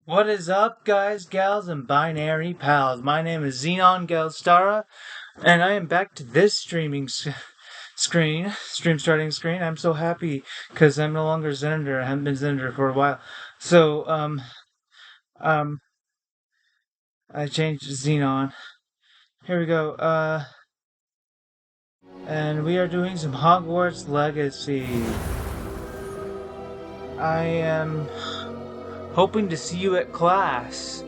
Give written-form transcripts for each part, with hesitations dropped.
What is up, guys, gals, and binary pals? My name is Xenon Galstara, and I am back to this stream starting screen. I'm so happy because I'm no longer Xenander. I haven't been Xenander for a while. So, um, I changed to Xenon. Here we go. And we are doing some Hogwarts Legacy. I am hoping to see you at class.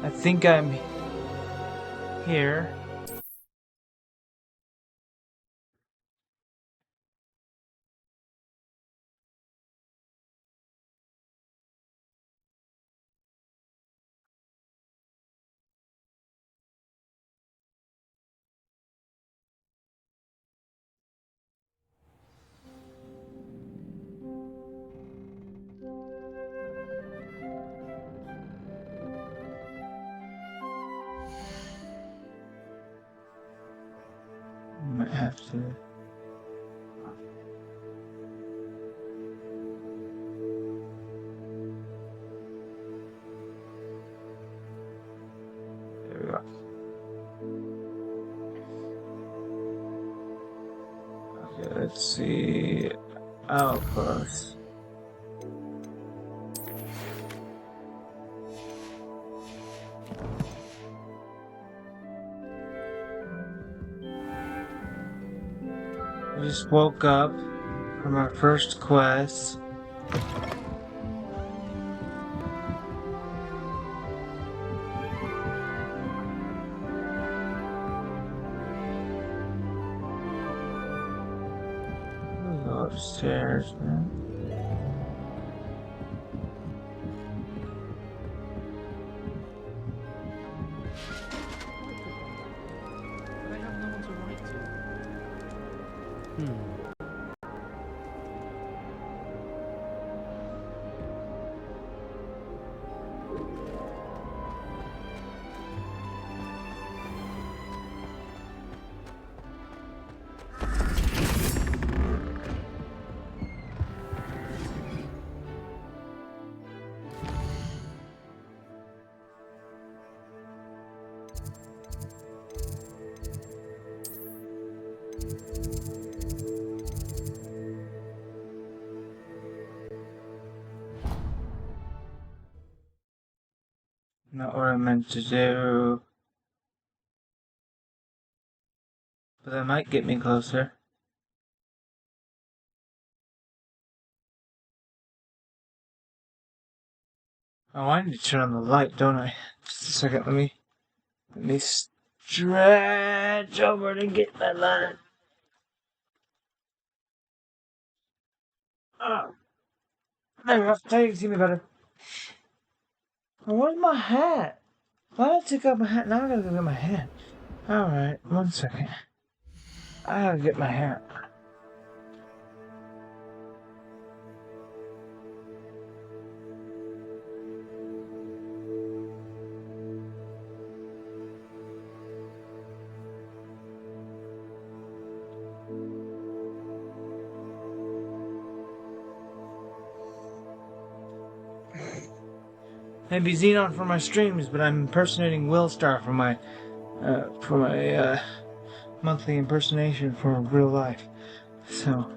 I think I'm here. I might have to. There we go. Okay, let's see. Outpost. We just woke up from our first quest. We'll go upstairs, man. But I have no one to write to. Not what I meant to do. But that might get me closer. Oh, I need to turn on the light, don't I? Just a second, let me stretch over to get that light. Oh, there we go. Now you can see me better. Oh, where's my hat? Why did I take out my hat? Now I gotta go get my hat. Alright, 1 second. I gotta get my hat. Maybe Xenon for my streams, but I'm impersonating Willstar for my monthly impersonation for real life. So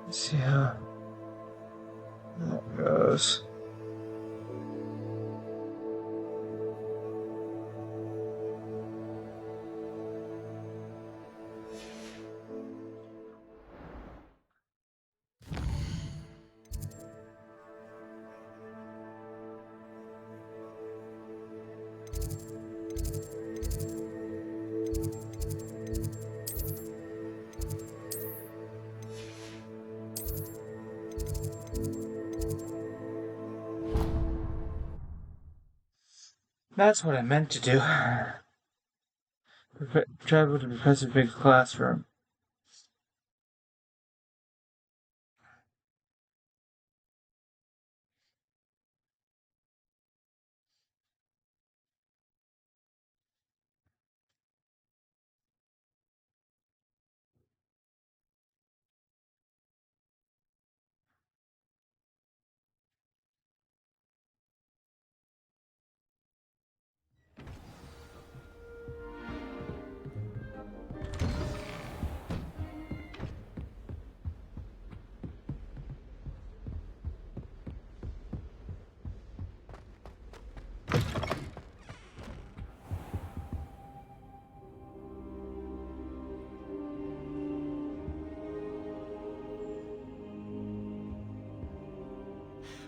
let's see how that goes. That's what I meant to do. Travel to Professor Big's classroom.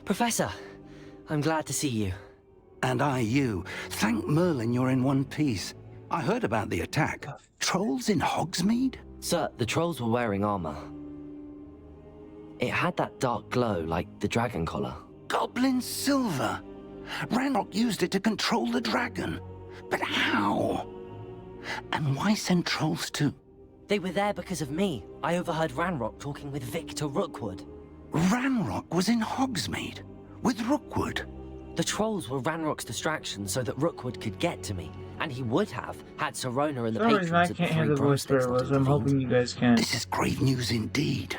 Professor, I'm glad to see you. And I you. Thank Merlin you're in one piece. I heard about the attack. Trolls in Hogsmeade? Sir, the trolls were wearing armor. It had that dark glow like the dragon collar. Goblin silver. Ranrock used it to control the dragon. But how? And why send trolls too? They were there because of me. I overheard Ranrock talking with Victor Rookwood. Ranrock was in Hogsmeade? With Rookwood? The trolls were Ranrock's distraction so that Rookwood could get to me. And he would have, had Sirona and the For some reason, I patrons of the can't hear Three the voice Broomsticks very not well, so I'm hoping intervened. you guys can. This is grave news indeed.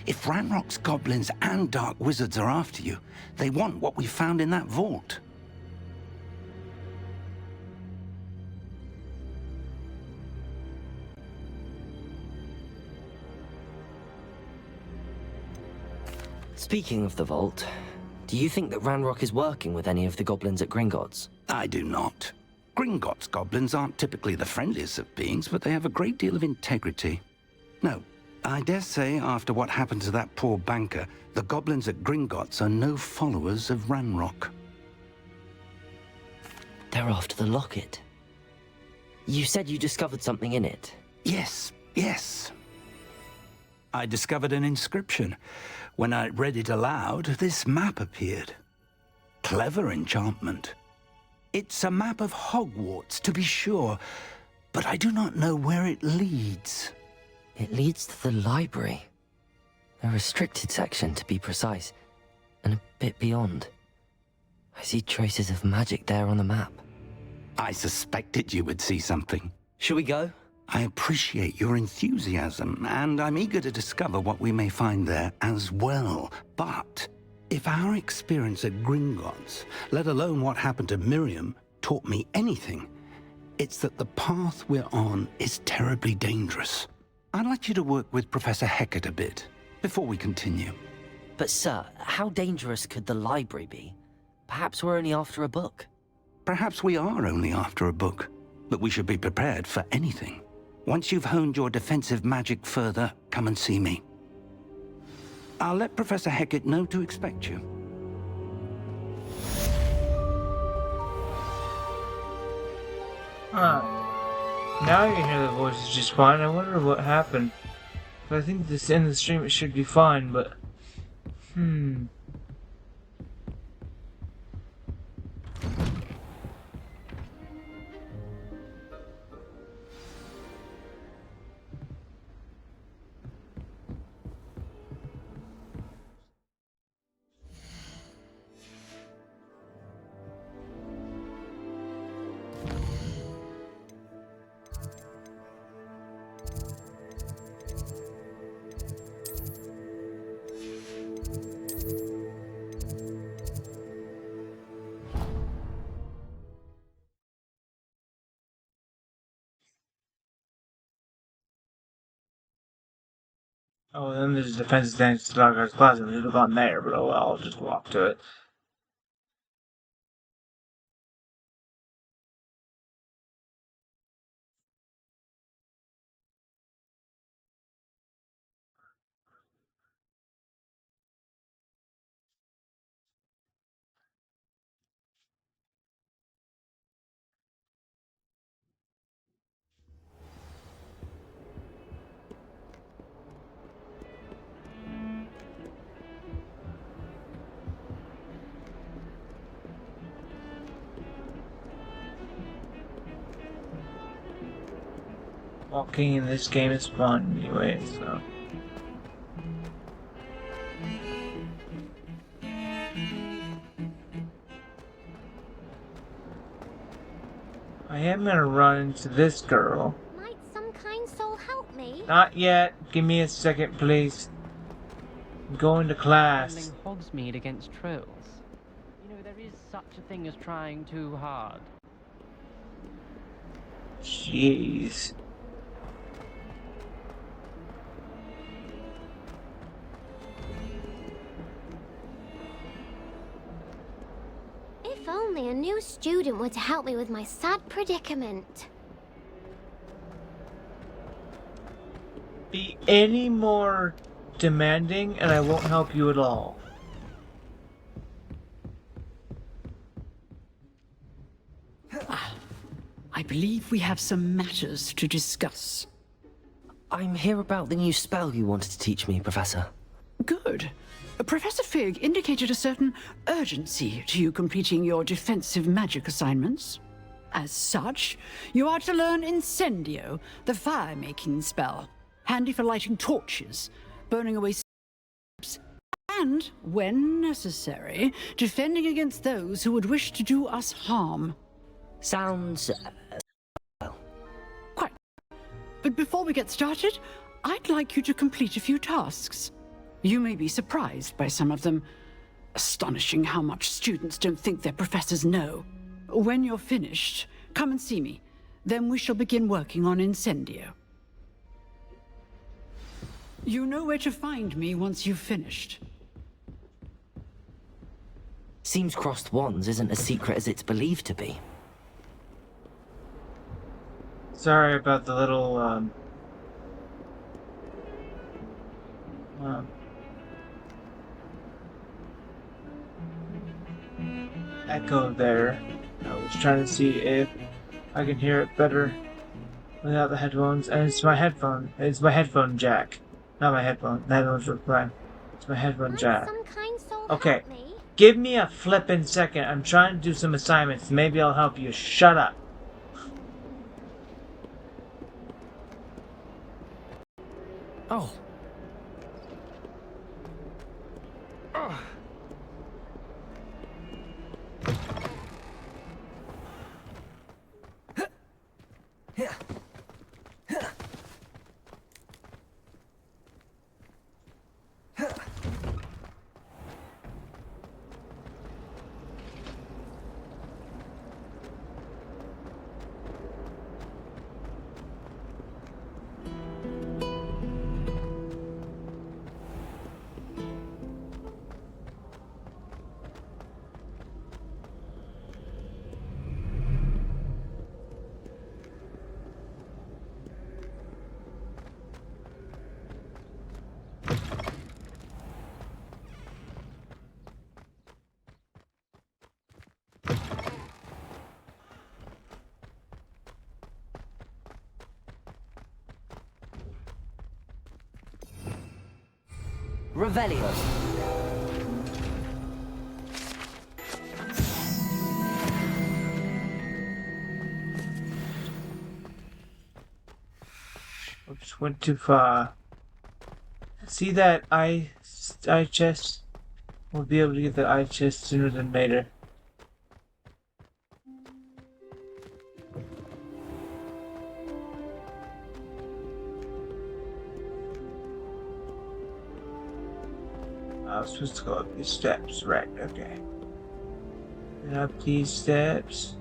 If Ranrock's goblins and dark wizards are after you, they want what we found in that vault. Speaking of the vault, do you think that Ranrock is working with any of the goblins at Gringotts? I do not. Gringotts goblins aren't typically the friendliest of beings, but they have a great deal of integrity. No, I dare say after what happened to that poor banker, the goblins at Gringotts are no followers of Ranrock. They're after the locket. You said you discovered something in it. Yes, yes. I discovered an inscription. When I read it aloud, this map appeared. Clever enchantment. It's a map of Hogwarts, to be sure, but I do not know where it leads. It leads to the library. A restricted section, to be precise, and a bit beyond. I see traces of magic there on the map. I suspected you would see something. Shall we go? I appreciate your enthusiasm, and I'm eager to discover what we may find there as well. But if our experience at Gringotts, let alone what happened to Miriam, taught me anything, it's that the path we're on is terribly dangerous. I'd like you to work with Professor Hecat a bit before we continue. But sir, how dangerous could the library be? Perhaps we're only after a book. Perhaps we are only after a book, but we should be prepared for anything. Once you've honed your defensive magic further, come and see me. I'll let Professor Hecat know to expect you. Now you can hear the voices just fine. I wonder what happened. But I think this in the stream it should be fine, but... Oh, then there's defensive stance to Dark Arts Plaza. We should have gone there, but oh well, I'll just walk to it. Walking in this game is fun anyway, so... I am gonna run into this girl. Might some kind soul help me? Not yet. Give me a second, please. I'm going to class. Defending Hogsmeade against trolls. You know, there is such a thing as trying too hard. Jeez. If only a new student were to help me with my sad predicament. Be any more demanding and I won't help you at all. I believe we have some matters to discuss. I'm here about the new spell you wanted to teach me, Professor. Good. Professor Fig indicated a certain urgency to you completing your defensive magic assignments. As such, you are to learn Incendio, the fire-making spell, handy for lighting torches, burning away steps, and, when necessary, defending against those who would wish to do us harm. Sounds... Quite. But before we get started, I'd like you to complete a few tasks. You may be surprised by some of them. Astonishing how much students don't think their professors know. When you're finished, come and see me. Then we shall begin working on Incendio. You know where to find me once you've finished. Seems crossed wands isn't as secret as it's believed to be. Sorry about the little, echo there. I was trying to see if I can hear it better without the headphones, and it's my headphone jack. Not my headphone. The headphones were fine. It's my headphone jack. Some kind soul Okay. help me. Give me a flippin' second. I'm trying to do some assignments. Maybe I'll help you. Shut up. Oh. Revelio. Oops, went too far. See that eye chest? We'll be able to get that eye chest sooner than later. I was supposed to go up these steps, right? Okay. And up these steps.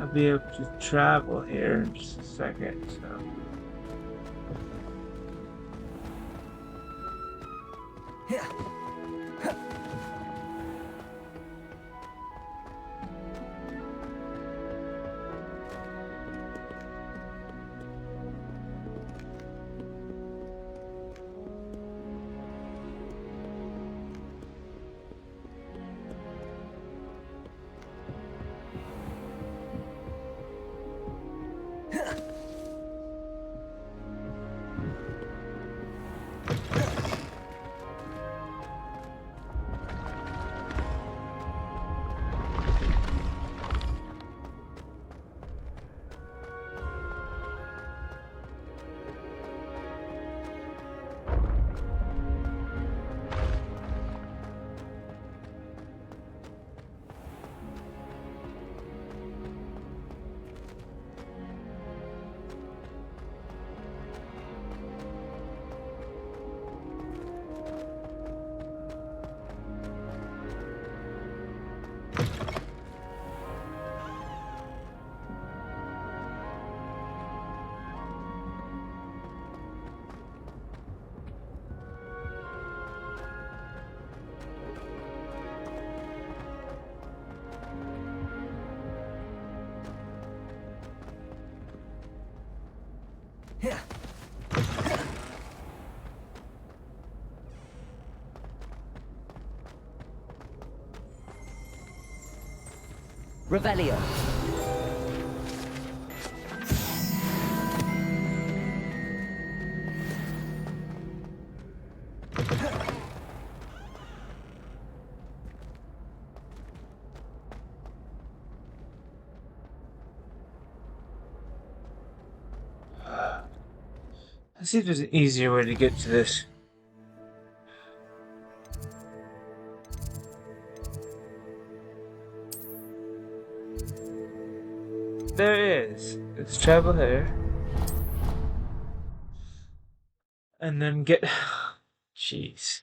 I'll be able to travel here in just a second, so. Revelio. Let's see if there's an easier way to get to this. There is. Let's travel there. And then get... Jeez.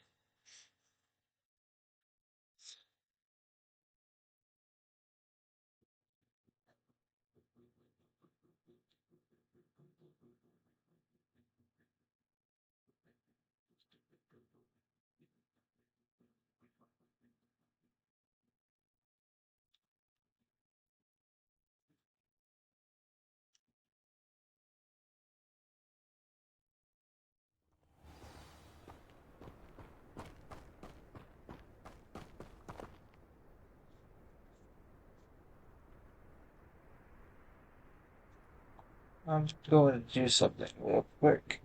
I'm going to do something real quick.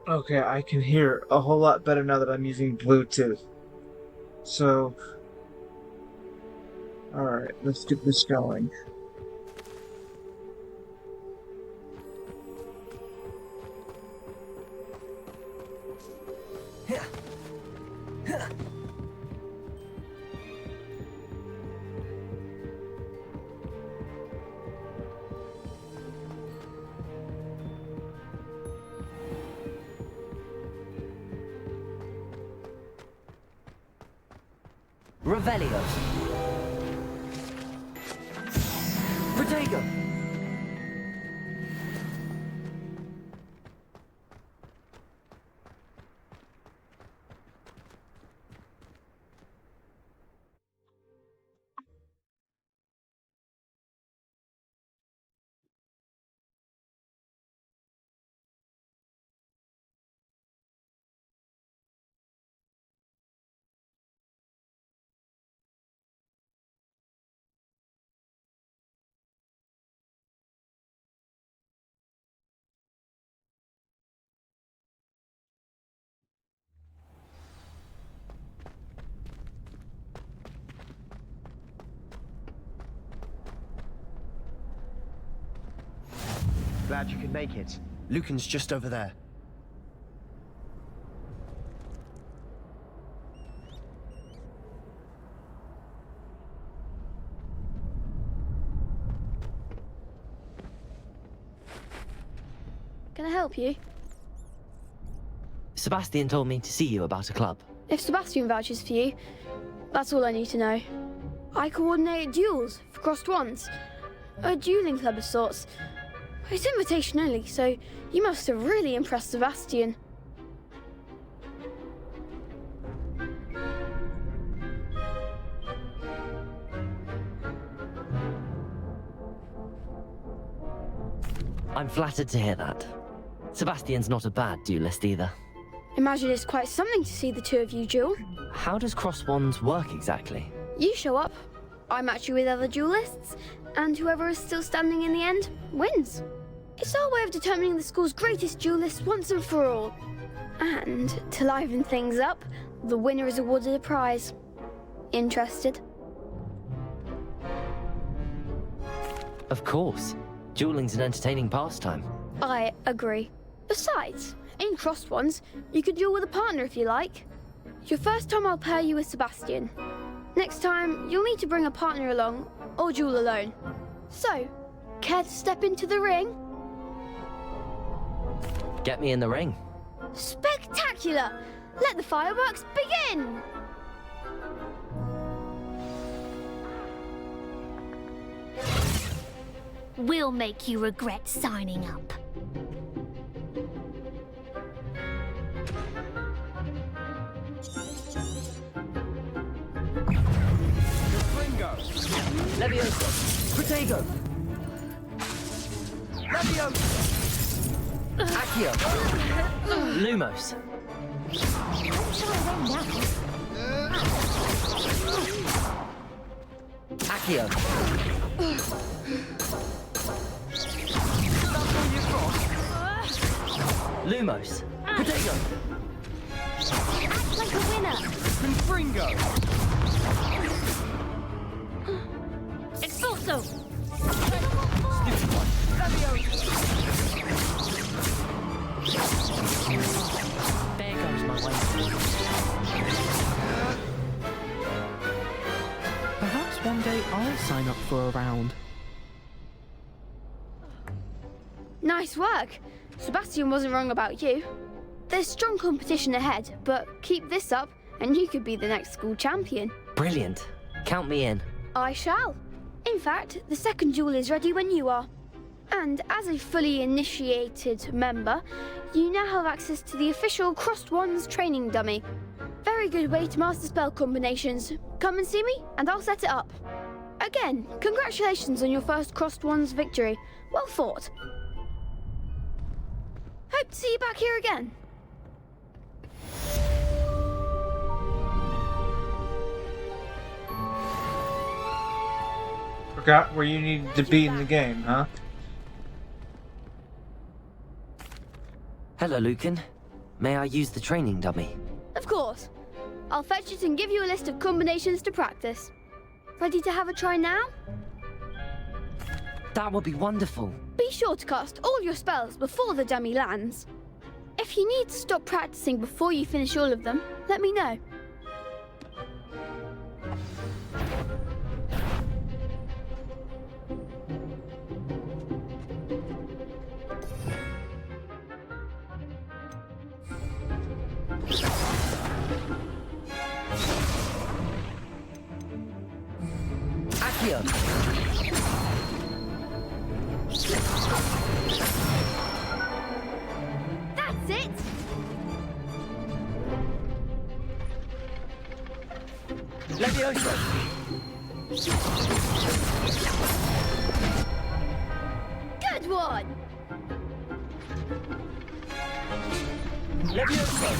Okay, I can hear a whole lot better now that I'm using Bluetooth. So, alright, let's get this going. Revelio. Protego. Glad you could make it. Lucan's just over there. Can I help you? Sebastian told me to see you about a club. If Sebastian vouches for you, That's all I need to know. I coordinate duels for crossed wands. A dueling club of sorts. It's invitation only, so you must have really impressed Sebastian. I'm flattered to hear that. Sebastian's not a bad duelist either. Imagine it's quite something to see the two of you duel. How does cross wands work exactly? You show up, I match you with other duelists, and whoever is still standing in the end wins. It's our way of determining the school's greatest duelist once and for all. And to liven things up, the winner is awarded a prize. Interested? Of course. Dueling's an entertaining pastime. I agree. Besides, in crossed ones, you can duel with a partner if you like. Your first time I'll pair you with Sebastian. Next time, you'll need to bring a partner along, or duel alone. So, care to step into the ring? Get me in the ring. Spectacular! Let the fireworks begin! We'll make you regret signing up. Levioso! Protego! Levioso! Accio! Lumos! Accio! Lumos! Protego! Act like a winner! Confringo! Expulso! There goes my way. Perhaps one day I'll sign up for a round. Nice work. Sebastian wasn't wrong about you. There's strong competition ahead, but keep this up and you could be the next school champion. Brilliant. Count me in. I shall. In fact, the second duel is ready when you are. And as a fully initiated member, you now have access to the official Crossed Wands training dummy. Very good way to master spell combinations. Come and see me, and I'll set it up. Again, congratulations on your first Crossed Wands victory. Well fought. Hope to see you back here again. Forgot where you needed to be in the game, huh? Hello, Lucan. May I use the training dummy? Of course. I'll fetch it and give you a list of combinations to practice. Ready to have a try now? That would be wonderful. Be sure to cast all your spells before the dummy lands. If you need to stop practicing before you finish all of them, let me know. Accio! That's it! Levioso! Good one! Levioso!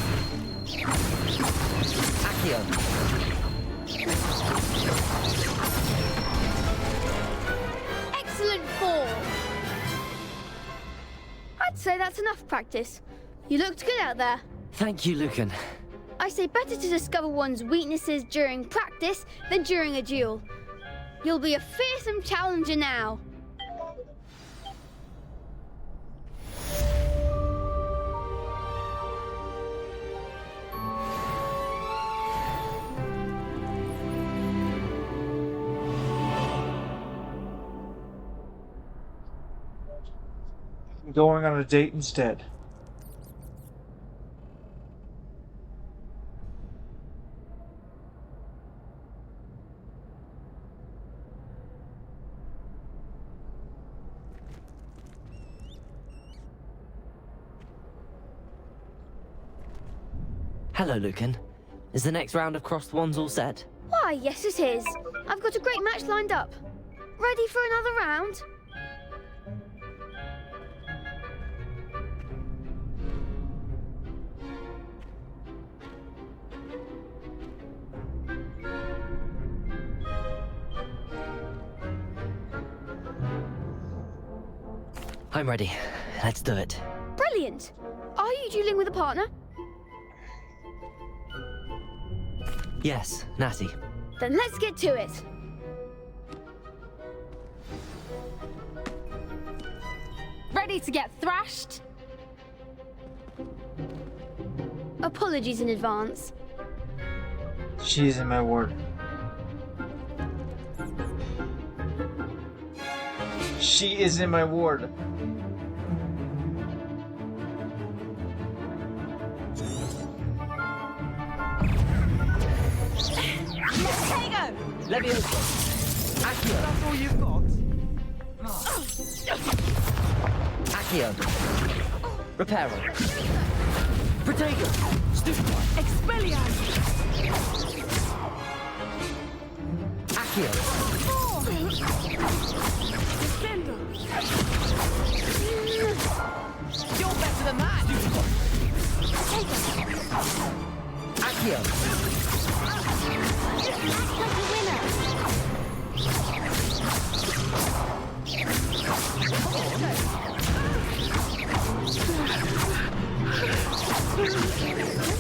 Accio! Excellent form! I'd say that's enough practice. You looked good out there. Thank you, Lucan. I say better to discover one's weaknesses during practice than during a duel. You'll be a fearsome challenger now. I'm going on a date instead. Hello, Lucan. Is the next round of Crossed Wands all set? Why, yes it is. I've got a great match lined up. Ready for another round? I'm ready. Let's do it. Brilliant. Are you dueling with a partner? Yes, Natty. Then let's get to it. Ready to get thrashed? Apologies in advance. She's in my ward. She is in my ward. Leviosa! Accio! That's all you've got? Accio! Reparo! Protego! Stupefy! Expelliarmus! Accio! Defender! You're better than that! Accio! Act like a winner.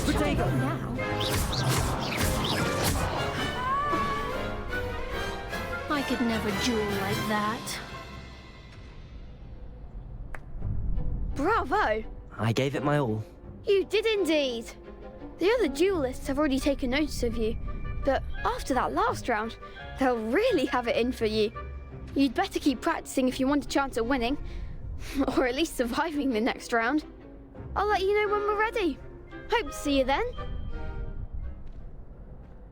Protego! I could never duel like that. Bravo! I gave it my all. You did indeed. The other duelists have already taken notice of you, but after that last round, they'll really have it in for you. You'd better keep practicing if you want a chance at winning, or at least surviving the next round. I'll let you know when we're ready. Hope to see you then.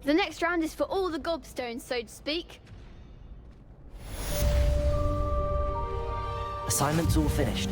The next round is for all the gobstones, so to speak. Assignment's all finished.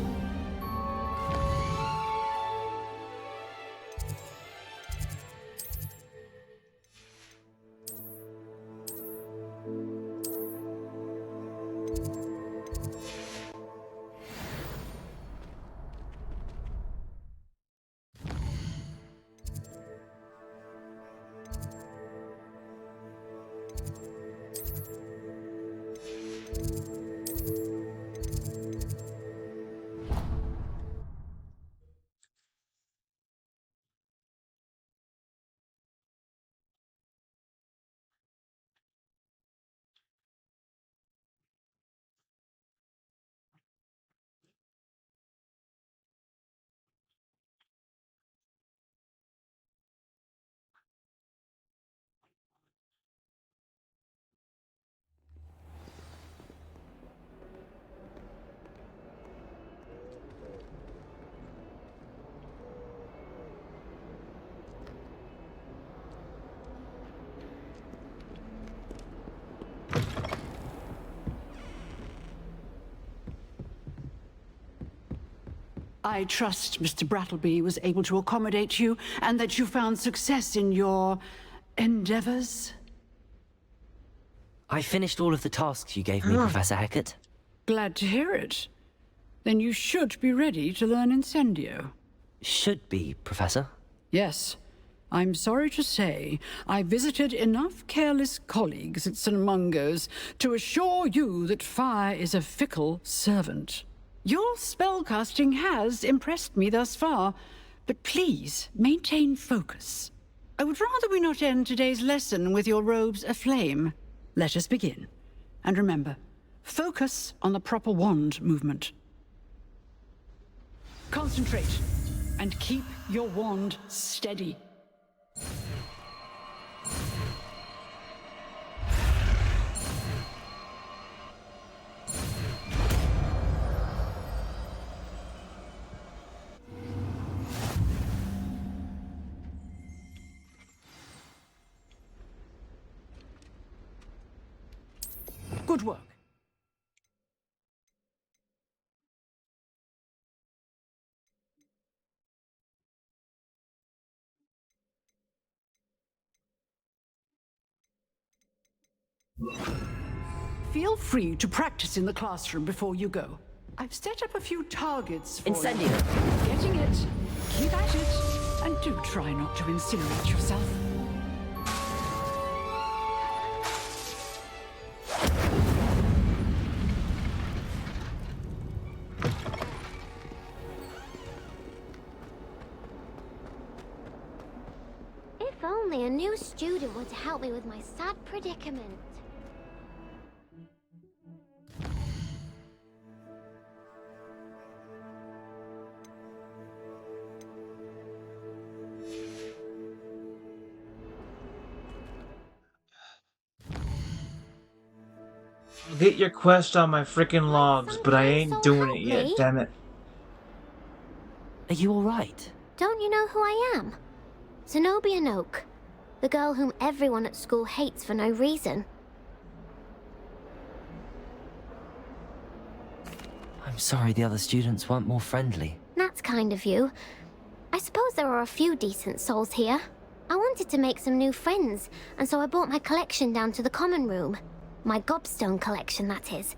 I trust Mr. Brattleby was able to accommodate you and that you found success in your endeavors. I finished all of the tasks you gave me, Professor Hecat. Glad to hear it. Then you should be ready to learn Incendio. Should be, Professor. Yes. I'm sorry to say, I visited enough careless colleagues at St. Mungo's to assure you that fire is a fickle servant. Your spellcasting has impressed me thus far, but please maintain focus. I would rather we not end today's lesson with your robes aflame. Let us begin. And remember, focus on the proper wand movement. Concentrate, and keep your wand steady. Good work. Feel free to practice in the classroom before you go. I've set up a few targets for Incendio. you. Getting it. Keep at it. And do try not to incinerate yourself. If only a new student were to help me with my sad predicament. Get your quest on my freaking logs, but I ain't So doing help it yet, me. damn it. Are you alright? Don't you know who I am? Zenobia Noak, the girl whom everyone at school hates for no reason. I'm sorry the other students weren't more friendly. That's kind of you. I suppose there are a few decent souls here. I wanted to make some new friends, and so I brought my collection down to the common room. My gobstone collection, that is.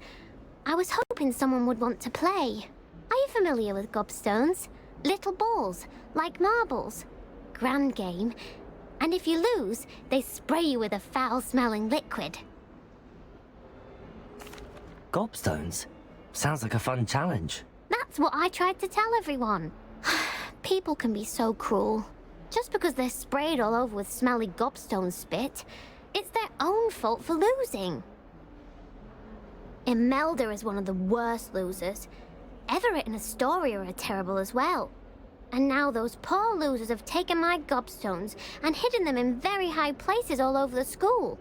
I was hoping someone would want to play. Are you familiar with gobstones? Little balls, like marbles. Grand game. And if you lose, they spray you with a foul-smelling liquid. Gobstones? Sounds like a fun challenge. That's what I tried to tell everyone. People can be so cruel. Just because they're sprayed all over with smelly gobstone spit, it's their own fault for losing. Imelda is one of the worst losers. Everett and Astoria are terrible as well. And now those poor losers have taken my gobstones and hidden them in very high places all over the school.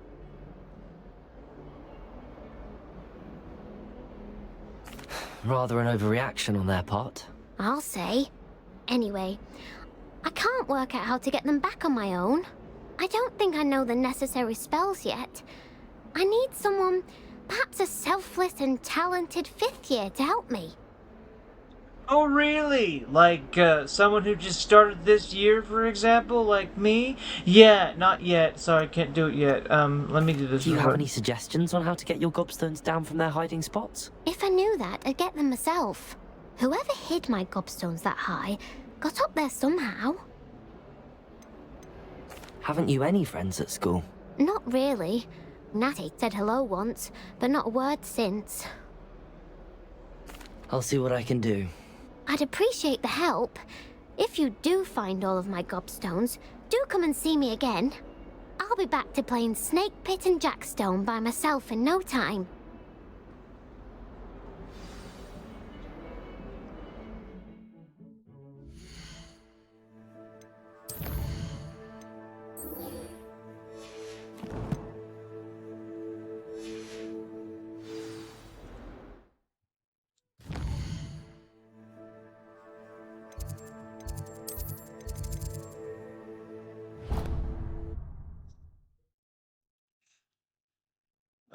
Rather an overreaction on their part. I'll say. Anyway, I can't work out how to get them back on my own. I don't think I know the necessary spells yet. I need someone, perhaps a selfless and talented 5th year to help me. Oh, really? Like, someone who just started this year, for example? Like me? Yeah, not yet. Sorry, can't do it yet. Let me do this. Do you real have quick. any suggestions on how to get your gobstones down from their hiding spots? If I knew that, I'd get them myself. Whoever hid my gobstones that high got up there somehow. Haven't you any friends at school? Not really. Natty said hello once, but not a word since. I'll see what I can do. I'd appreciate the help. If you do find all of my gobstones, do come and see me again. I'll be back to playing Snake Pit and Jackstone by myself in no time.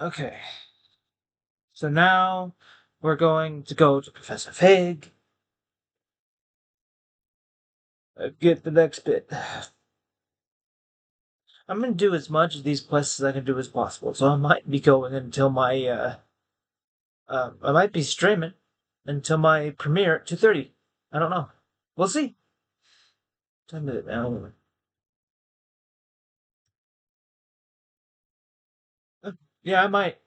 Okay. So now we're going to go to Professor Fig. Get the next bit. I'm gonna do as much of these quests as I can do as possible. So I might be going until my I might be streaming until my premiere at 2:30. I don't know. We'll see. Time is it now? Yeah, I might.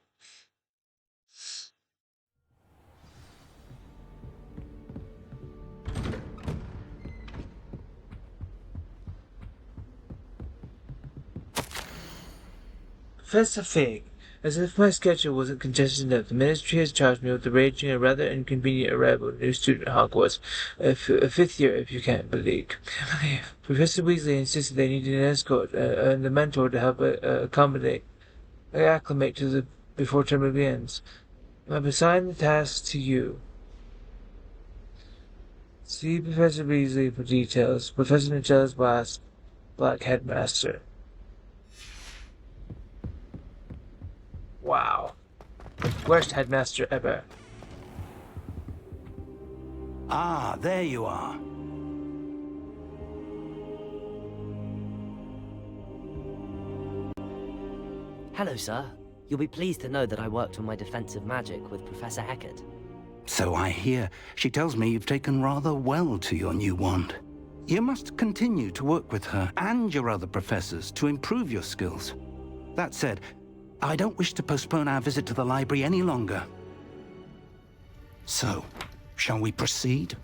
Professor Fig, as if my schedule wasn't congested enough, the Ministry has charged me with arranging a rather inconvenient arrival of a new student at Hogwarts, a 5th year, if you can't believe. Professor Weasley insisted they needed an escort and a mentor to help acclimate to the before term begins. I've assigned the task to you. See Professor Weasley for details. Professor Nigella's Black Headmaster. Wow. Worst headmaster ever. Ah, there you are. Hello, sir. You'll be pleased to know that I worked on my defensive magic with Professor Heckert. So I hear. She tells me you've taken rather well to your new wand. You must continue to work with her and your other professors to improve your skills. That said, I don't wish to postpone our visit to the library any longer. So, shall we proceed?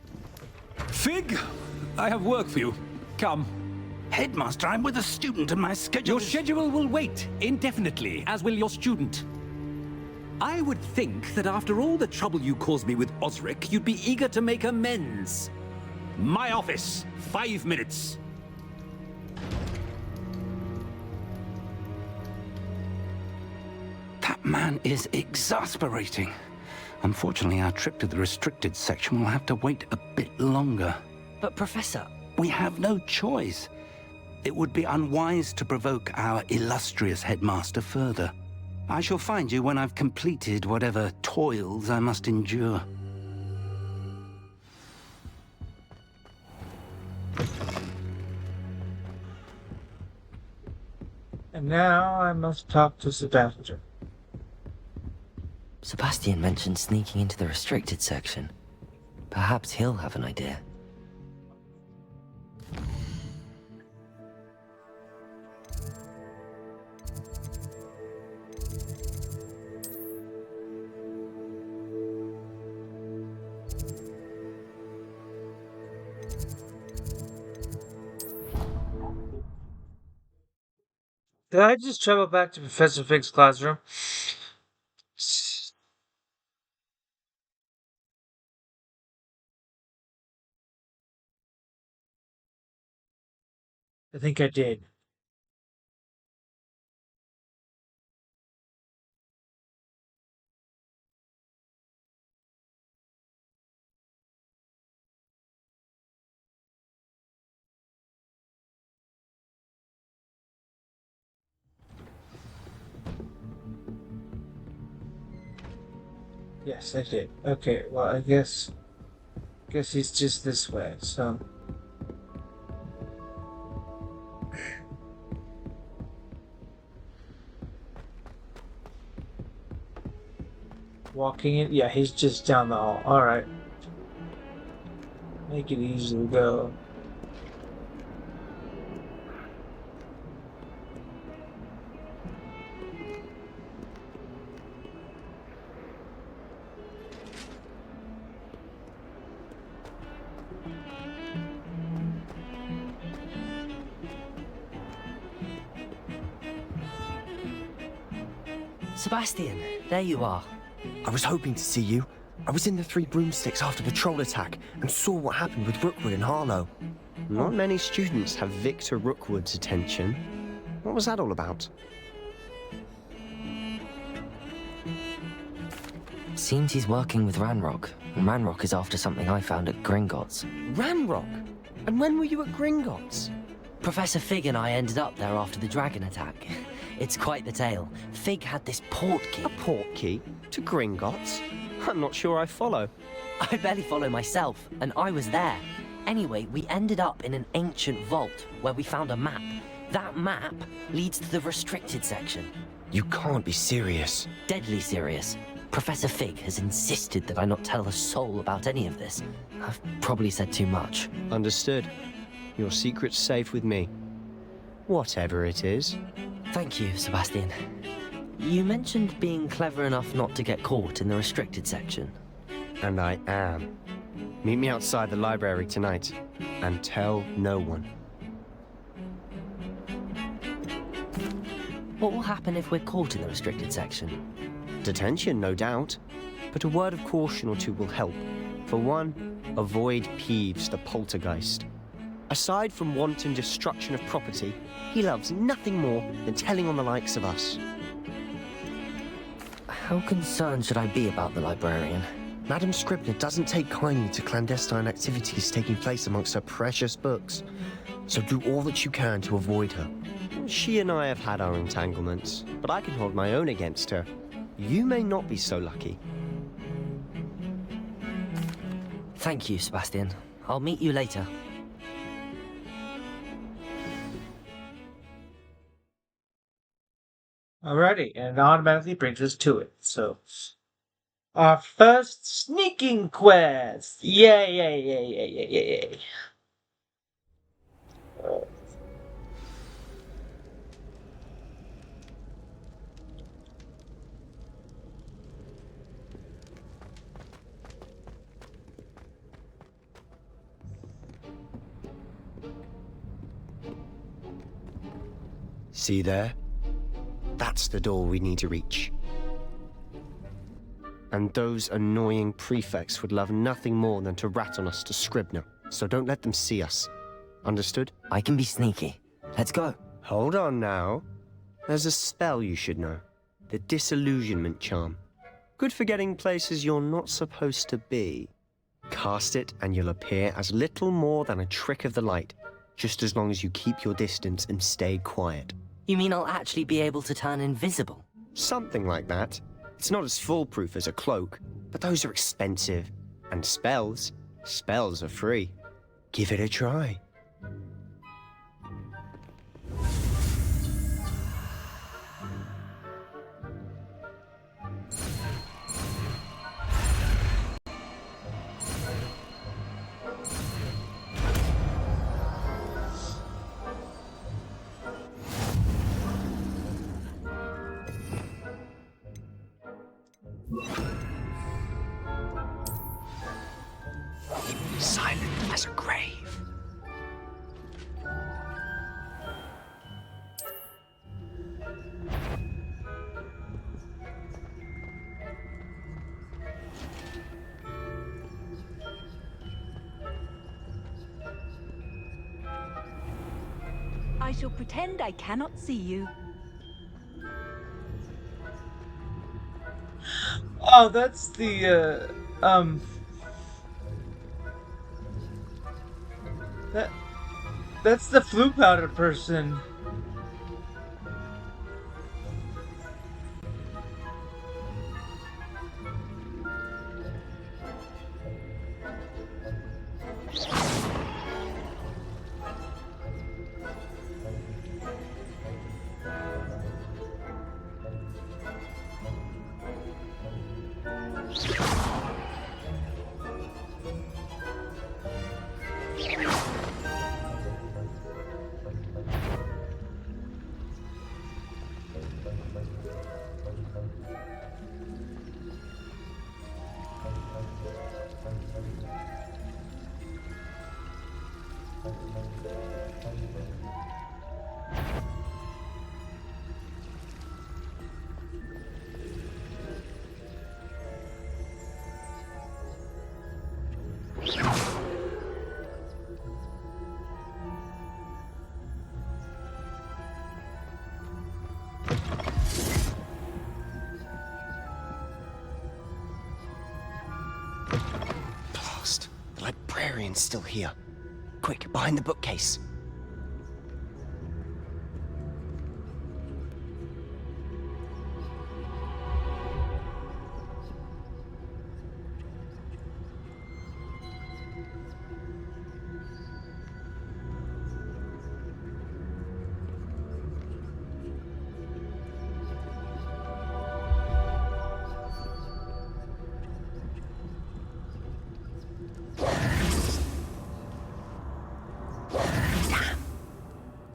Fig, I have work for you. Come. Headmaster, I'm with a student and my schedule Your schedule will wait indefinitely, as will your student. I would think that after all the trouble you caused me with Osric, you'd be eager to make amends. My office, 5 minutes. That man is exasperating. Unfortunately, our trip to the restricted section will have to wait a bit longer. But Professor... We have no choice. It would be unwise to provoke our illustrious headmaster further. I shall find you when I've completed whatever toils I must endure. And now I must talk to Sebastian. Sebastian mentioned sneaking into the restricted section. Perhaps he'll have an idea. Did I just travel back to Professor Fig's classroom? I think I did. Yes, I did. Okay, well, I guess he's just this way, so... Walking in? Yeah, he's just down the hall. Alright. Make it easy to go. Sebastian, there you are. I was hoping to see you. I was in the Three Broomsticks after the troll attack and saw what happened with Rookwood and Harlow. Not many students have Victor Rookwood's attention. What was that all about? Seems he's working with Ranrock, and Ranrock is after something I found at Gringotts. Ranrock? And when were you at Gringotts? Professor Fig and I ended up there after the dragon attack. It's quite the tale. Fig had this port key. A port key? To Gringotts? I'm not sure I follow. I barely follow myself, and I was there. Anyway, we ended up in an ancient vault where we found a map. That map leads to the restricted section. You can't be serious. Deadly serious. Professor Fig has insisted that I not tell a soul about any of this. I've probably said too much. Understood. Your secret's safe with me. Whatever it is. Thank you, Sebastian. You mentioned being clever enough not to get caught in the restricted section. And I am. Meet me outside the library tonight, and tell no one. What will happen if we're caught in the restricted section? Detention, no doubt. But a word of caution or two will help. For one, avoid Peeves, the poltergeist. Aside from wanton destruction of property, he loves nothing more than telling on the likes of us. How concerned should I be about the librarian? Madam Scribner doesn't take kindly to clandestine activities taking place amongst her precious books. So do all that you can to avoid her. She and I have had our entanglements, but I can hold my own against her. You may not be so lucky. Thank you, Sebastian. I'll meet you later. Alrighty, and it automatically brings us to it. So, our first sneaking quest! Yay, yay, yay, yay, yay, yay, yay. See there? That's the door we need to reach. And those annoying prefects would love nothing more than to rat on us to Scribner, so don't let them see us. Understood? I can be sneaky. Let's go. Hold on now. There's a spell you should know. The Disillusionment Charm. Good for getting places you're not supposed to be. Cast it and you'll appear as little more than a trick of the light, just as long as you keep your distance and stay quiet. You mean I'll actually be able to turn invisible? Something like that. It's not as foolproof as a cloak, but those are expensive. And spells are free. Give it a try. Silent as a grave. I shall pretend I cannot see you. Oh, that's the, That's the flu powder person. Blast. The librarian's still here. Quick, behind the bookcase.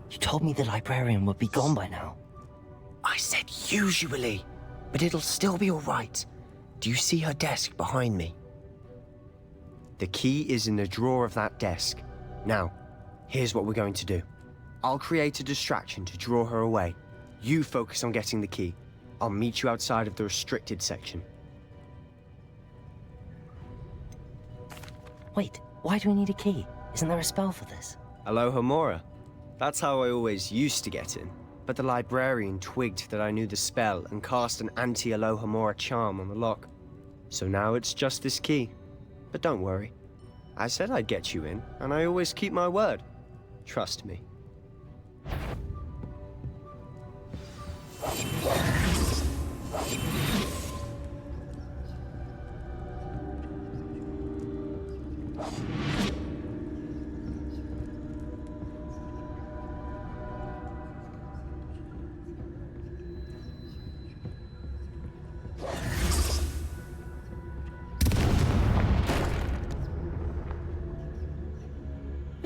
You told me the librarian would be gone by now. I said usually, but it'll still be all right. Do you see her desk behind me? The key is in the drawer of that desk. Now, here's what we're going to do. I'll create a distraction to draw her away. You focus on getting the key. I'll meet you outside of the restricted section. Wait, why do we need a key? Isn't there a spell for this? Alohomora. That's how I always used to get in. But the librarian twigged that I knew the spell and cast an anti-Alohomora charm on the lock. So now it's just this key. But don't worry. I said I'd get you in, and I always keep my word. Trust me.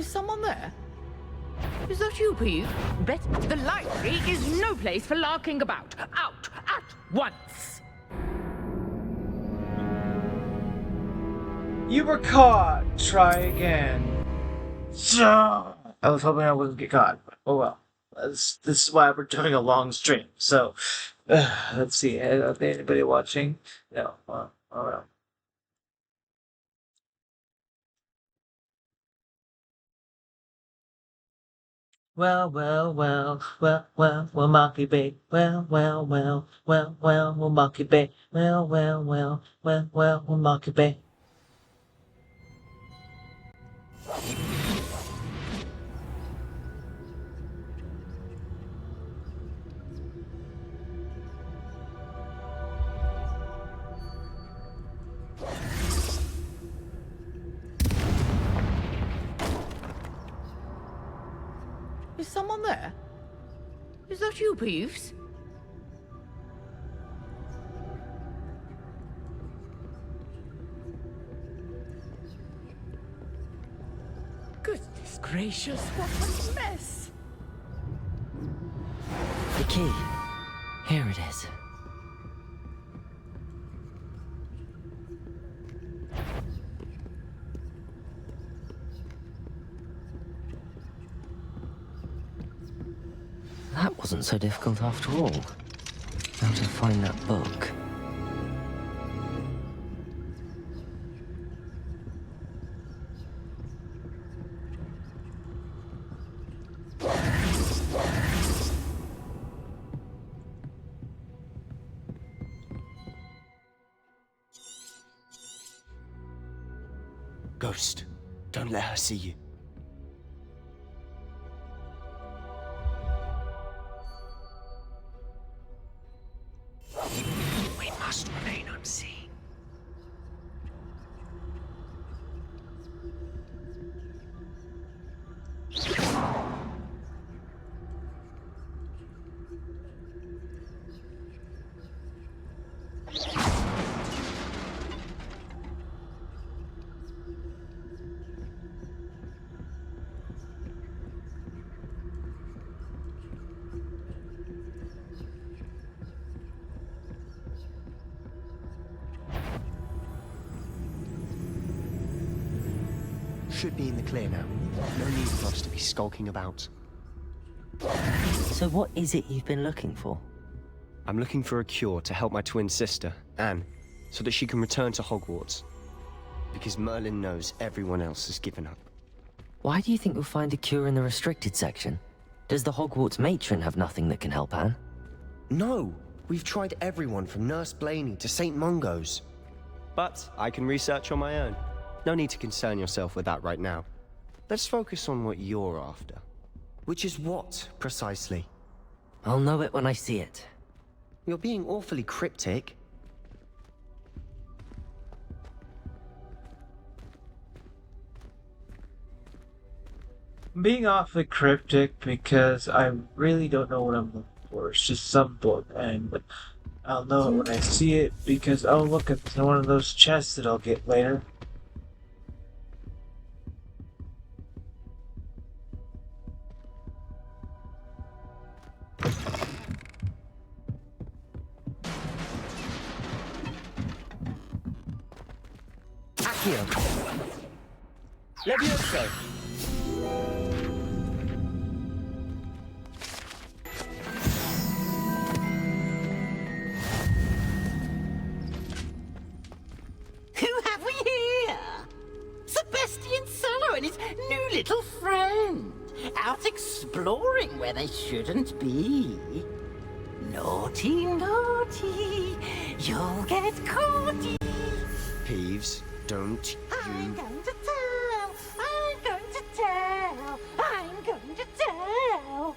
Is someone there? Is that you, Peeve? The library is no place for larking about. Out at once! You were caught! Try again. I was hoping I wouldn't get caught, but oh well. This is why we're doing a long stream. So, let's see. Anybody watching? No. Oh well. Well, Monkey Bay. Well, Monkey Bay. Well, Monkey Bay. Is someone there? Is that you, Peeves? Goodness gracious, what a mess! The key. Here it is. That wasn't so difficult after all. How to find that book. Ghost, don't let her see you. We must remain unseen. Should be in the clear now. No need for us to be skulking about. So what is it you've been looking for? I'm looking for a cure to help my twin sister, Anne, so that she can return to Hogwarts. Because Merlin knows everyone else has given up. Why do you think you'll find a cure in the restricted section? Does the Hogwarts matron have nothing that can help Anne? No! We've tried everyone from Nurse Blaney to St. Mungo's. But I can research on my own. No need to concern yourself with that right now. Let's focus on what you're after. Which is what, precisely? I'll know it when I see it. You're being awfully cryptic. I'm being awfully cryptic because I really don't know what I'm looking for. It's just some book, and I'll know it when I see it because, oh look, it's one of those chests that I'll get later. Accio! Levioso! Who have we here? Sebastian Solo and his new little friend, out exploring where they shouldn't be. Naughty, naughty, you'll get caughty. Peeves, don't I'm going to tell, I'm going to tell, I'm going to tell.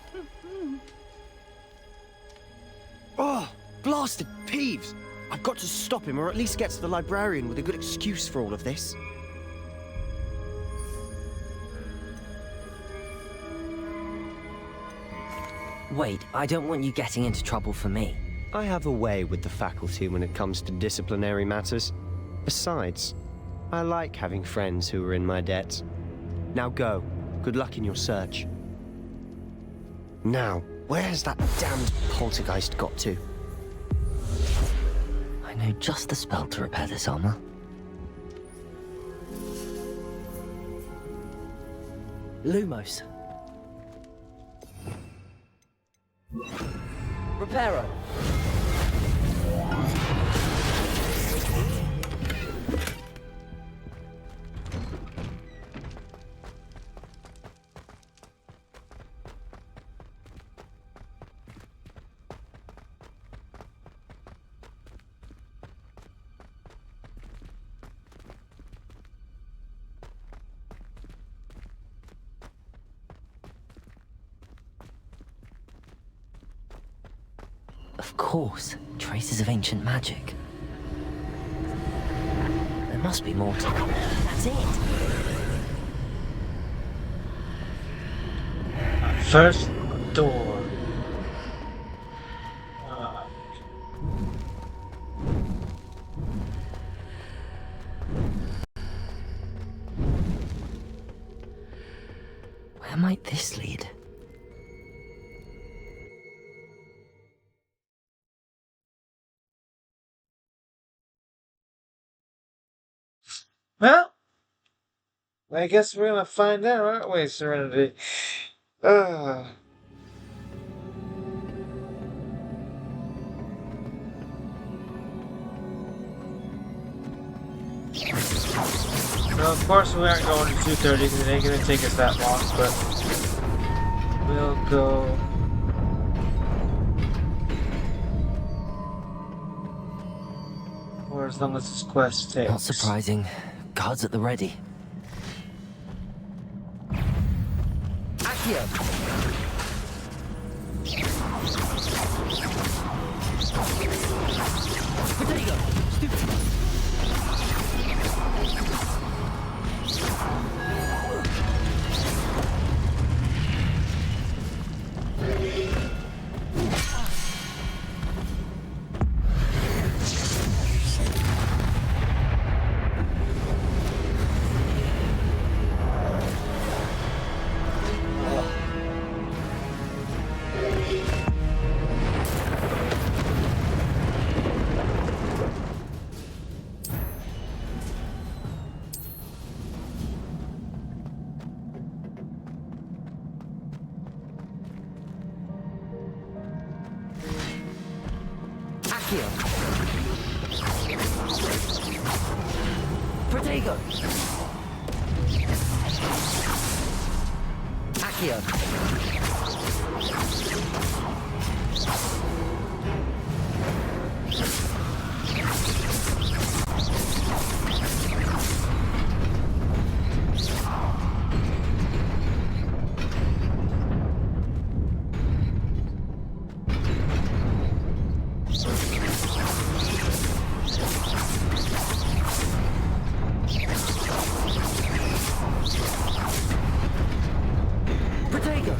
Oh, blasted Peeves! I've got to stop him, or at least get to the librarian with a good excuse for all of this. Wait, I don't want you getting into trouble for me. I have a way with the faculty when it comes to disciplinary matters. Besides, I like having friends who are in my debt. Now go, Good luck in your search. Now, where has that damned poltergeist got to? I know just the spell to repair this armor. Lumos. Reparo. Of course, traces of ancient magic. There must be more to it. That's it! First door. Where might this lead? Well, I guess we're gonna find out, aren't we, Serenity? So of course we aren't going to 2:30 because it ain't gonna take us that long, but we'll go. For as long as this quest takes. Not surprising. Guards at the ready. Accio! Potato! Stupid! Protego! Accio! Protego!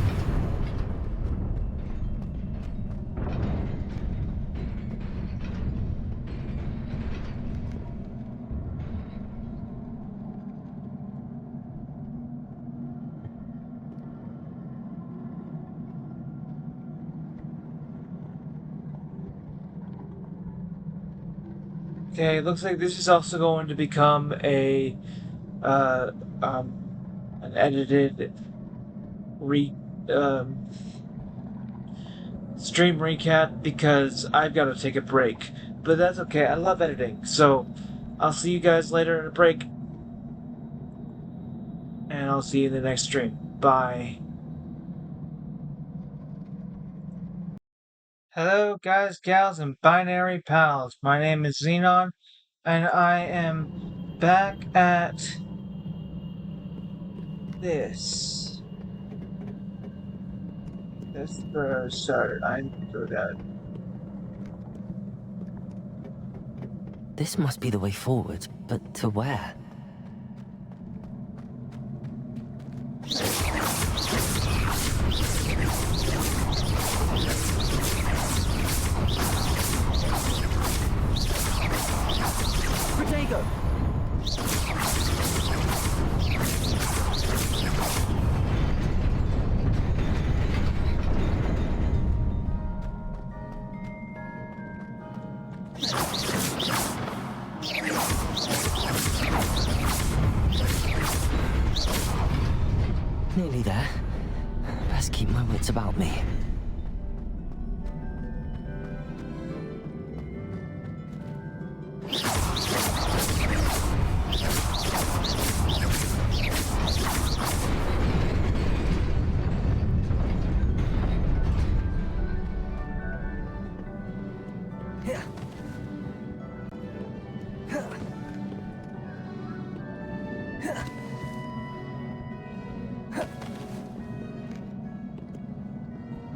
Okay, it looks like this is also going to become a an edited stream recap because I've got to take a break. But that's okay. I love editing. So I'll see you guys later in a break. And I'll see you in the next stream. Bye. Hello, guys, gals, and binary pals. My name is Xenon, and I am back at this. That's where I started. I know that. This must be the way forward, but to where? Protego! there. Best keep my wits about me.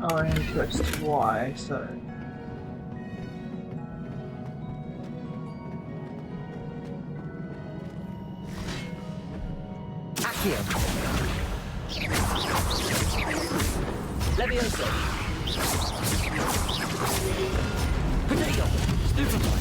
Oh, I need to press Y, so... Accio! Levioso! Potato! Stupefy!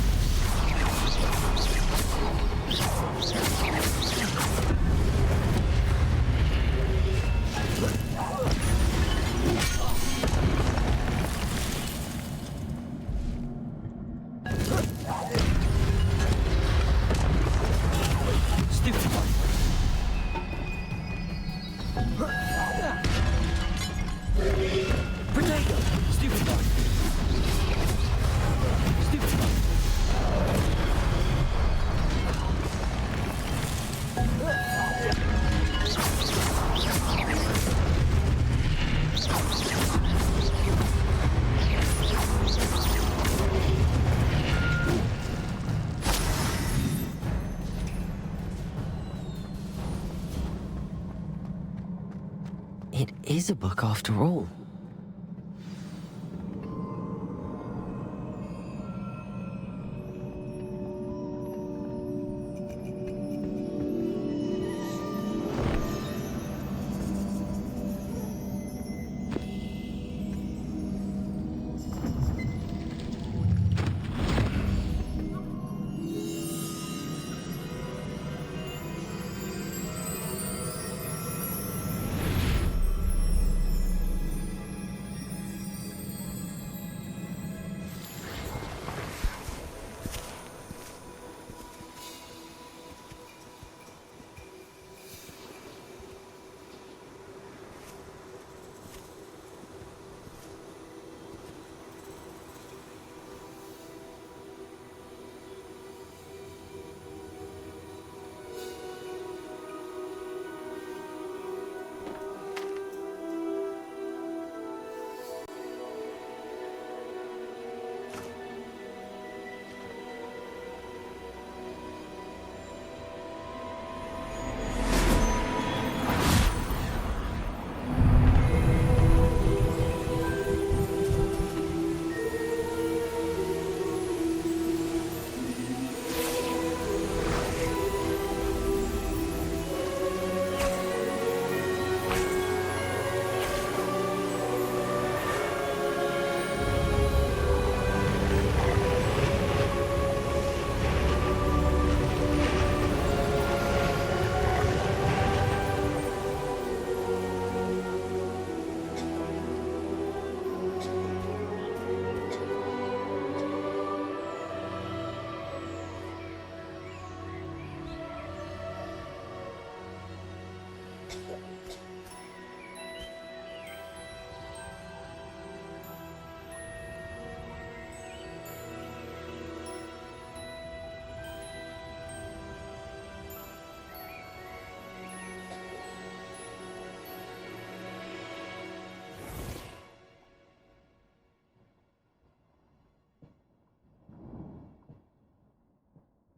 It is a book after all.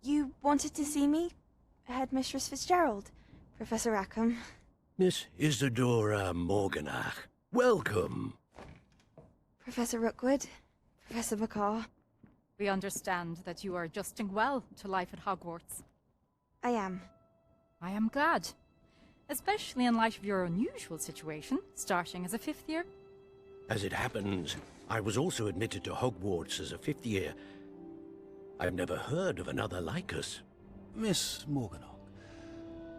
You wanted to see me? Headmistress Fitzgerald, Professor Rackham. Miss Isadora Morganach, welcome. Professor Rookwood, Professor Bakar. We understand that you are adjusting well to life at Hogwarts. I am. I am glad. Especially in light of your unusual situation, starting as a 5th year. As it happens, I was also admitted to Hogwarts as a 5th year. I've never heard of another like us. Miss Morganach,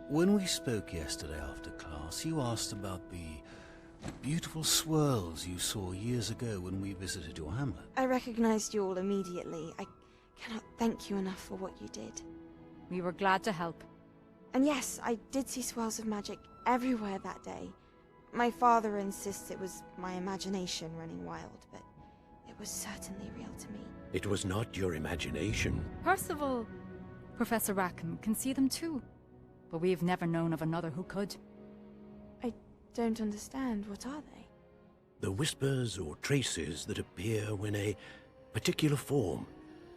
when we spoke yesterday after class, you asked about the beautiful swirls you saw years ago when we visited your hamlet. I recognized you all immediately. I cannot thank you enough for what you did. We were glad to help. And yes, I did see swirls of magic everywhere that day. My father insists it was my imagination running wild, but it was certainly real to me. It was not your imagination. Percival, Professor Rackham can see them too. But we've never known of another who could. I don't understand. What are they? The whispers or traces that appear when a particular form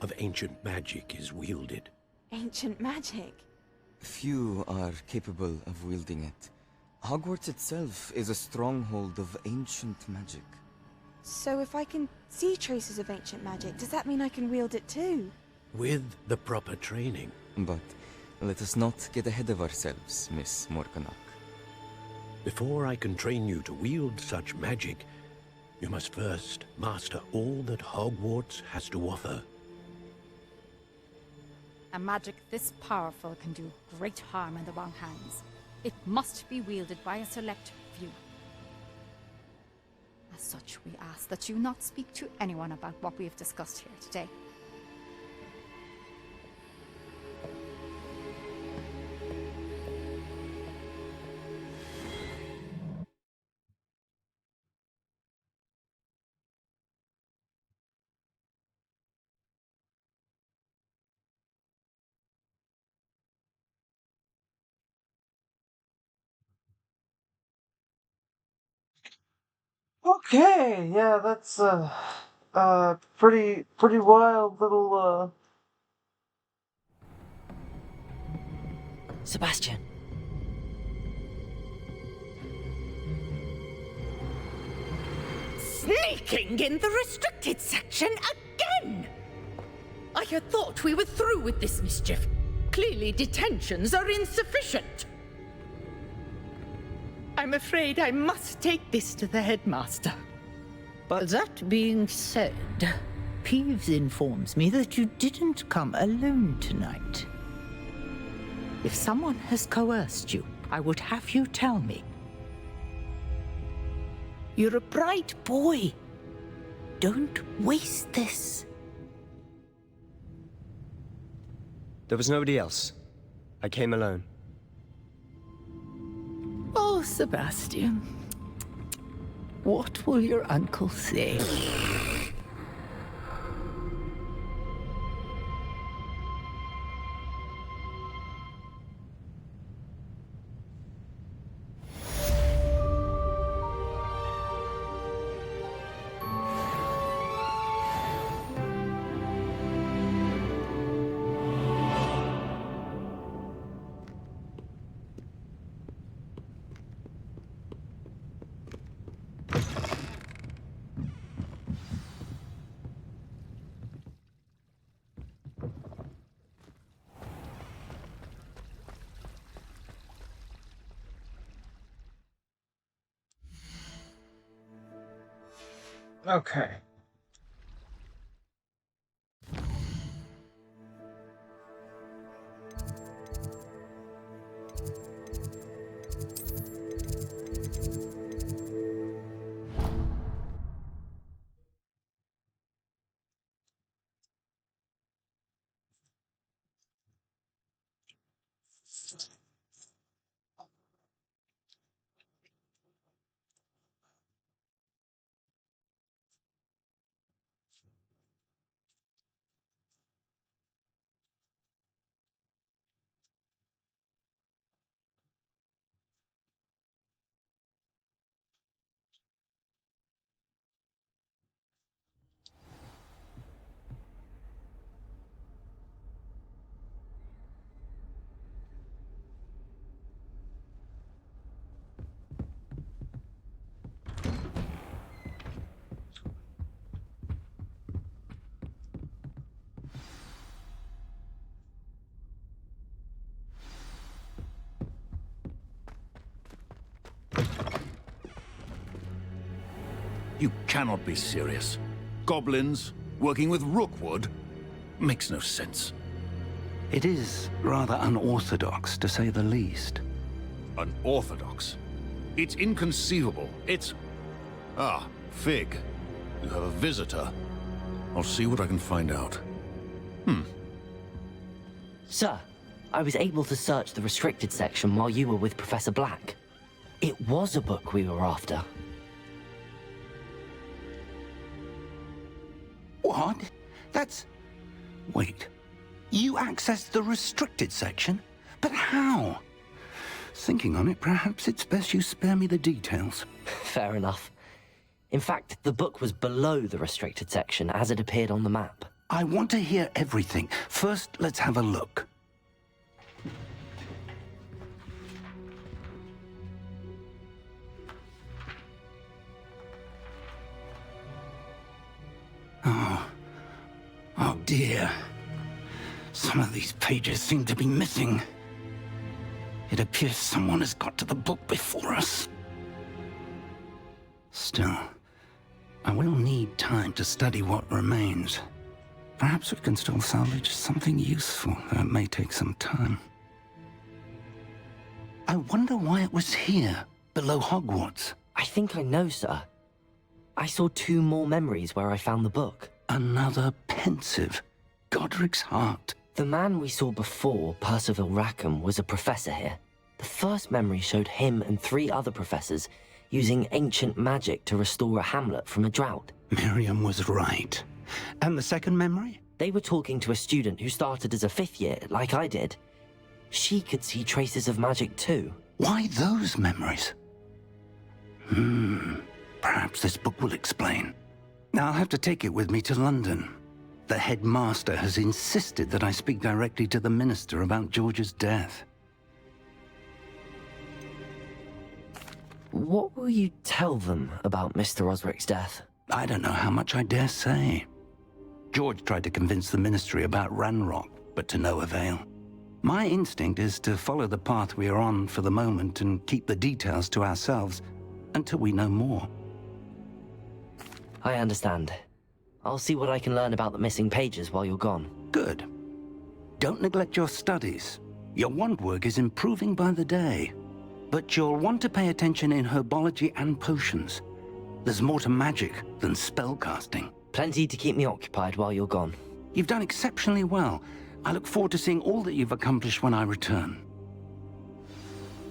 of ancient magic is wielded. Ancient magic? Few are capable of wielding it. Hogwarts itself is a stronghold of ancient magic. So if I can see traces of ancient magic, does that mean I can wield it too? With the proper training. But let us not get ahead of ourselves, Miss Morganach. Before I can train you to wield such magic, you must first master all that Hogwarts has to offer. A magic this powerful can do great harm in the wrong hands. It must be wielded by a select few. As such, we ask that you not speak to anyone about what we have discussed here today. Okay, yeah, that's pretty wild little Sebastian. Sneaking in the restricted section again! I had thought we were through with this mischief. Clearly detentions are insufficient. I'm afraid I must take this to the headmaster. But that being said, Peeves informs me that you didn't come alone tonight. If someone has coerced you, I would have you tell me. You're a bright boy. Don't waste this. There was nobody else. I came alone. Oh, Sebastian. What will your uncle say? okay. You cannot be serious. Goblins working with Rookwood? Makes no sense. It is rather unorthodox, to say the least. Unorthodox? It's inconceivable. It's... Ah, Fig. You have a visitor. I'll see what I can find out. Sir, I was able to search the restricted section while you were with Professor Black. It was a book we were after. What? That's... Wait. You accessed the restricted section? But how? Thinking on it, perhaps it's best you spare me the details. Fair enough. In fact, the book was below the restricted section as it appeared on the map. I want to hear everything. First, let's have a look. Oh dear. Some of these pages seem to be missing. It appears someone has got to the book before us. Still, I will need time to study what remains. Perhaps we can still salvage something useful, though it may take some time. I wonder why it was here, below Hogwarts. I think I know, sir. I saw 2 more memories where I found the book. Another pensive. Godric's heart. The man we saw before, Percival Rackham, was a professor here. The first memory showed him and 3 other professors using ancient magic to restore a hamlet from a drought. Miriam was right. And the second memory? They were talking to a student who started as a 5th year, like I did. She could see traces of magic too. Why those memories? Perhaps this book will explain. I'll have to take it with me to London. The headmaster has insisted that I speak directly to the minister about George's death. What will you tell them about Mr. Osric's death? I don't know how much I dare say. George tried to convince the ministry about Ranrock, but to no avail. My instinct is to follow the path we are on for the moment and keep the details to ourselves until we know more. I understand. I'll see what I can learn about the missing pages while you're gone. Good. Don't neglect your studies. Your wand work is improving by the day. But you'll want to pay attention in herbology and potions. There's more to magic than spellcasting. Plenty to keep me occupied while you're gone. You've done exceptionally well. I look forward to seeing all that you've accomplished when I return.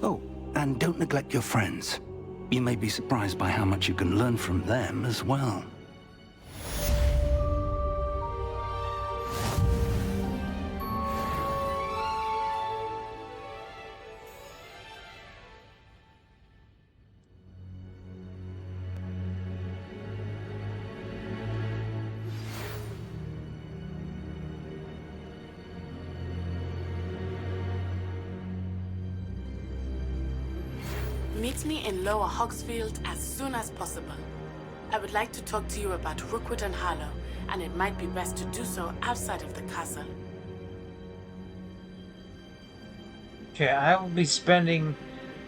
Oh, and don't neglect your friends. You may be surprised by how much you can learn from them as well. Meet me in Lower Hogsfield as soon as possible. I would like to talk to you about Rookwood and Harlow, and it might be best to do so outside of the castle. Okay, I will be spending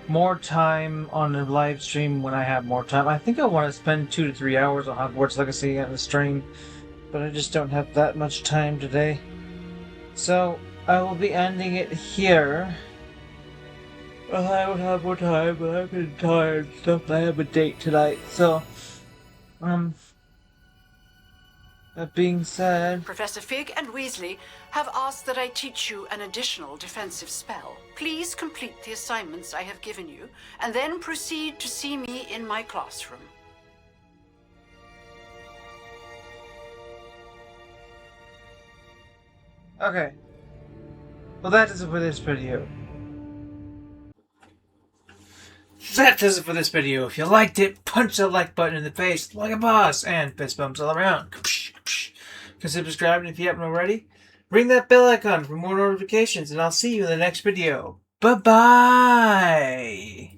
more time on the live stream when I have more time. I think I want to spend 2 to 3 hours on Hogwarts Legacy on the stream, but I just don't have that much time today. So, I will be ending it here. Well, I don't have more time, but I've been tired and stuff. I have a date tonight, so, that being said... Professor Fig and Weasley have asked that I teach you an additional defensive spell. Please complete the assignments I have given you, and then proceed to see me in my classroom. Okay. Well, that is it for this video. That does it for this video. If you liked it, punch the like button in the face like a boss, and fist bumps all around. Consider subscribing if you haven't already. Ring that bell icon for more notifications, and I'll see you in the next video. Bye-bye!